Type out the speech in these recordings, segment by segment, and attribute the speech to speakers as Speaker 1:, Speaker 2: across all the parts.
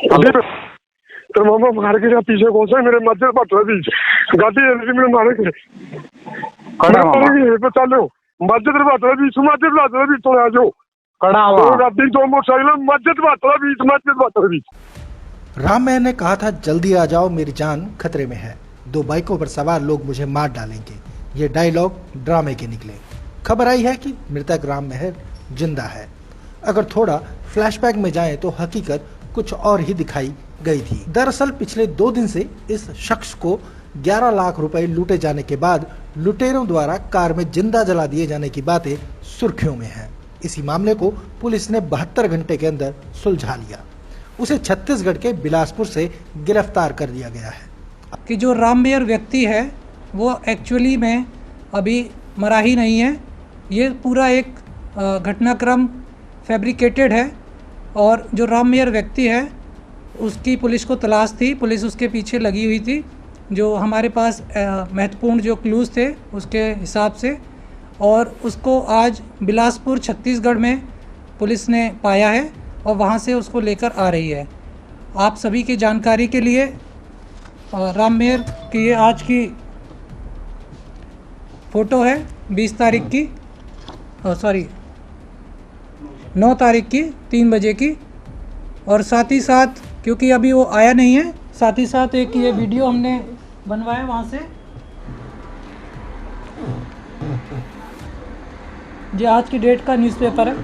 Speaker 1: अभी तो मामा मार के पीछे कौन सा मेरे मध्य पत्र बीच गाड़ी मेरे मारे के
Speaker 2: कड़ा मामा
Speaker 1: पे चलो मध्य पत्र बीच तो आ जाओ
Speaker 2: कड़ा
Speaker 1: तो गाड़ी दो मोटरसाइकिल मध्य पत्र बीच।
Speaker 3: राम मेहर ने कहा था जल्दी आ जाओ मेरी जान खतरे में है, 2 बाइकों पर सवार लोग मुझे मार डालेंगे। ये डायलॉग ड्रामे के निकले। खबर आई है कि मृतक राम मेहर जिंदा है। अगर थोड़ा फ्लैशबैक में जाएं तो हकीकत कुछ और ही दिखाई गई थी। दरअसल पिछले 2 दिन से इस शख्स को 11 लाख रुपए लूटे जाने के बाद लुटेरों द्वारा कार में जिंदा जला दिए जाने की बातें सुर्खियों में है। इसी मामले को पुलिस ने 72 घंटे के अंदर सुलझा लिया। उसे छत्तीसगढ़ के बिलासपुर से गिरफ्तार कर दिया गया है।
Speaker 4: कि जो राम मेहर व्यक्ति है वो एक्चुअली में अभी मरा ही नहीं है। ये पूरा एक घटनाक्रम फैब्रिकेटेड है और जो राम मेहर व्यक्ति है उसकी पुलिस को तलाश थी, पुलिस उसके पीछे लगी हुई थी। जो हमारे पास महत्वपूर्ण जो क्लूज़ थे उसके हिसाब से, और उसको आज बिलासपुर छत्तीसगढ़ में पुलिस ने पाया है और वहाँ से उसको लेकर आ रही है। आप सभी की जानकारी के लिए राम मेहर की ये आज की फ़ोटो है 20 तारीख की, 9 तारीख की 3 बजे की। और साथ ही साथ क्योंकि अभी वो आया नहीं है, साथ ही साथ एक ये वीडियो हमने बनवाया वहाँ से। ये आज की डेट का न्यूज़पेपर है।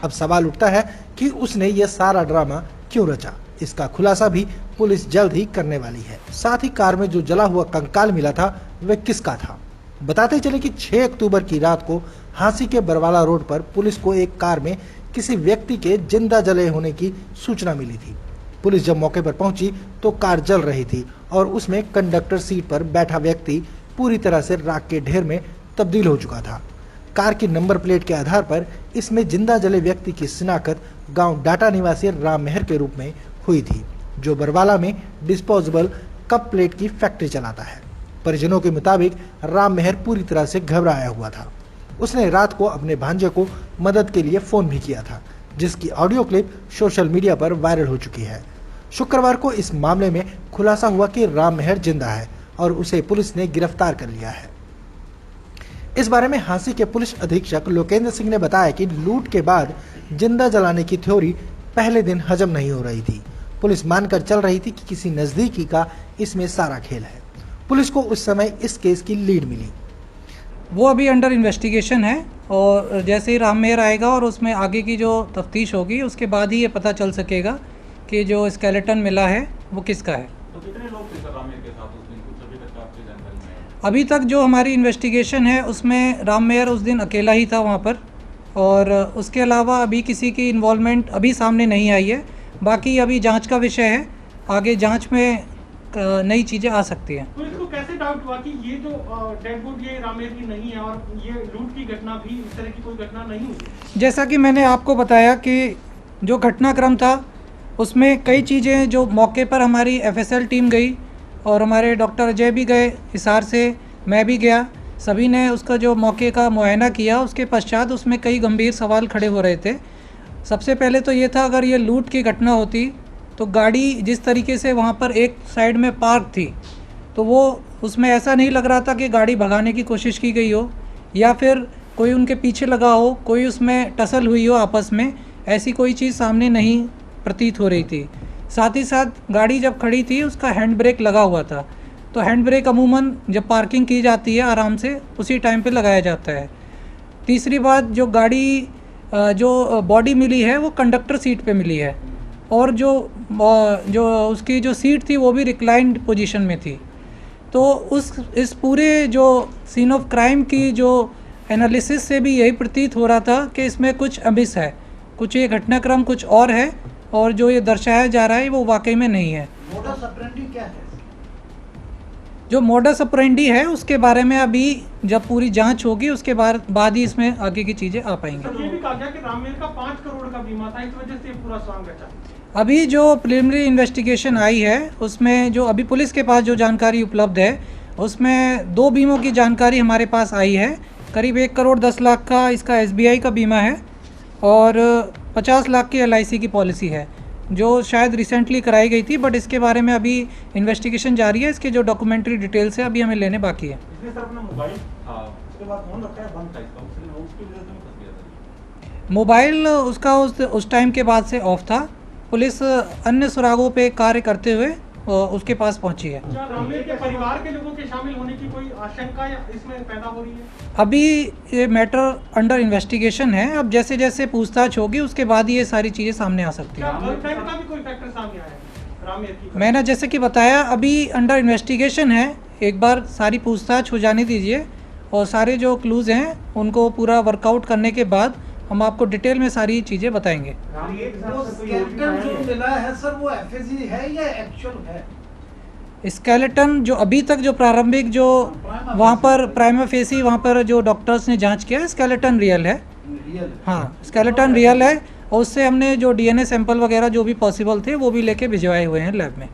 Speaker 3: अब सवाल उठता है कि उसने ये सारा ड्रामा क्यों रचा। इसका खुलासा भी पुलिस जल्द ही करने वाली है। साथ ही कार में जो जला हुआ कंकाल मिला था वह किसका था। बताते चले कि 6 अक्टूबर की रात को हांसी के बरवाला रोड पर पुलिस को एक कार में किसी व्यक्ति के जिंदा जले होने की सूचना मिली थी। पुलिस जब मौके पर पहुंची तो कार जल रही थी और उसमें कंडक्टर सीट पर बैठा व्यक्ति पूरी तरह से राख के ढेर में तब्दील हो चुका था। कार की नंबर प्लेट के आधार पर इसमें जिंदा जले व्यक्ति की शिनाख्त गांव डाटा निवासी राम मेहर के रूप में हुई थी, जो बरवाला में डिस्पोजेबल कप प्लेट की फैक्ट्री चलाता है। परिजनों के मुताबिक राम मेहर पूरी तरह से घबराया हुआ था। उसने रात को अपने भांजे को मदद के लिए फोन भी किया था, जिसकी ऑडियो क्लिप सोशल मीडिया पर वायरल हो चुकी है। शुक्रवार को इस मामले में खुलासा हुआ कि राम मेहर जिंदा है और उसे पुलिस ने गिरफ्तार कर लिया है। इस बारे में हांसी के पुलिस अधीक्षक लोकेंद्र सिंह ने बताया कि लूट के बाद जिंदा जलाने की थ्योरी पहले दिन हजम नहीं हो रही थी। पुलिस मानकर चल रही थी कि किसी नजदीकी का इसमें सारा खेल है। पुलिस को उस समय इस केस की लीड मिली।
Speaker 4: वो अभी अंडर इन्वेस्टिगेशन है और जैसे ही राम मेहर आएगा और उसमें आगे की जो तफ्तीश होगी उसके बाद ही ये पता चल सकेगा कि जो स्केलेटन मिला है वो किसका है।
Speaker 5: तो कितने लोग थे सर राम मेहर के साथ उस दिन, कुछ अभी तक आपकी जानकारी में है?
Speaker 4: अभी तक जो हमारी इन्वेस्टिगेशन है उसमें राम मेहर उस दिन अकेला ही था वहाँ पर, और उसके अलावा अभी किसी की इन्वॉल्वमेंट अभी सामने नहीं आई है। बाकी अभी जांच का विषय है, आगे जांच में नई चीज़ें आ सकती हैं।
Speaker 6: तो इसको कैसे डाउट हुआ कि ये जो डेड बॉडी ये राम मेहर की नहीं है और ये लूट की घटना भी इस तरह की कोई घटना नहीं हुई?
Speaker 4: जैसा कि मैंने आपको बताया कि जो घटनाक्रम था उसमें कई चीज़ें जो मौके पर हमारी एफएसएल टीम गई और हमारे डॉक्टर अजय भी गए हिसार से, मैं भी गया, सभी ने उसका जो मौके का मुआयना किया। उसके पश्चात उसमें कई गंभीर सवाल खड़े हो रहे थे। सबसे पहले तो ये था, अगर ये लूट की घटना होती तो गाड़ी जिस तरीके से वहाँ पर एक साइड में पार्क थी तो वो उसमें ऐसा नहीं लग रहा था कि गाड़ी भगाने की कोशिश की गई हो या फिर कोई उनके पीछे लगा हो, कोई उसमें टसल हुई हो आपस में, ऐसी कोई चीज़ सामने नहीं प्रतीत हो रही थी। साथ ही साथ गाड़ी जब खड़ी थी उसका हैंड ब्रेक लगा हुआ था, तो हैंड ब्रेक अमूमन जब पार्किंग की जाती है आराम से उसी टाइम पे लगाया जाता है। तीसरी बात, जो गाड़ी जो बॉडी मिली है वो कंडक्टर सीट पे मिली है और जो उसकी जो सीट थी वो भी रिक्लाइंड पोजीशन में थी। तो इस पूरे जो सीन ऑफ क्राइम की जो एनालिसिस से भी यही प्रतीत हो रहा था कि इसमें कुछ अमिस है, कुछ ये घटनाक्रम कुछ और है और जो ये दर्शाया जा रहा है वो वाकई में नहीं है।
Speaker 3: मोडस ऑपरेंडी क्या है?
Speaker 4: जो मोडस ऑपरेंडी है उसके बारे में अभी जब पूरी जांच होगी उसके बाद ही इसमें आगे की चीज़ें आ पाएंगी।
Speaker 6: ये भी कहा गया कि राम मेहर का 5 करोड़ का बीमा था, इस वजह से पूरा स्वांग रचा।
Speaker 4: अभी जो प्रिलिमिनरी इन्वेस्टिगेशन आई है उसमें जो अभी पुलिस के पास जो जानकारी उपलब्ध है उसमें 2 बीमों की जानकारी हमारे पास आई है। करीब 1 करोड़ 10 लाख का इसका SBI का बीमा है और 50 लाख की LIC की पॉलिसी है जो शायद रिसेंटली कराई गई थी, बट इसके बारे में अभी इन्वेस्टिगेशन जारी है। इसके जो डॉक्यूमेंट्री डिटेल्स है अभी हमें लेने बाकी है।
Speaker 5: इसने सर अपना मोबाइल था, उसके बाद फोन रखा है बंद था इसका, उसकी वजह से मैं फंस गया था।
Speaker 4: मोबाइल उसका उस टाइम के बाद से ऑफ था। पुलिस अन्य सुरागों पे कार्य करते हुए उसके पास पहुंची है।
Speaker 6: क्या रामेर के परिवार के लोगों के शामिल होने की कोई आशंका या इसमें पैदा हो रही है?
Speaker 4: अभी ये मैटर अंडर इन्वेस्टिगेशन है। अब जैसे जैसे पूछताछ होगी उसके बाद ये सारी चीज़ें सामने आ सकती
Speaker 6: क्या
Speaker 4: हैं।
Speaker 6: गर्लफ्रेंड का भी कोई फैक्टर सामने आया है रामेर की?
Speaker 4: मैंने जैसे कि बताया अभी अंडर इन्वेस्टिगेशन है। एक बार सारी पूछताछ हो जाने दीजिए और सारे जो क्लूज़ हैं उनको पूरा वर्कआउट करने के बाद हम आपको डिटेल में सारी चीज़ें बताएंगे।
Speaker 7: वो स्केलेटन जो मिला है सर वो एफएसी है या एक्चुअल है?
Speaker 4: स्केलेटन जो अभी तक जो प्रारंभिक जो वहाँ पर प्राइमा फेसी वहाँ पर जो डॉक्टर्स ने जांच किया है, स्केलेटन रियल है।
Speaker 7: रियल
Speaker 4: हाँ, स्केलेटन रियल है और उससे हमने जो DNA सैंपल वगैरह जो भी पॉसिबल थे वो भी लेके भिजवाए हुए हैं लैब में।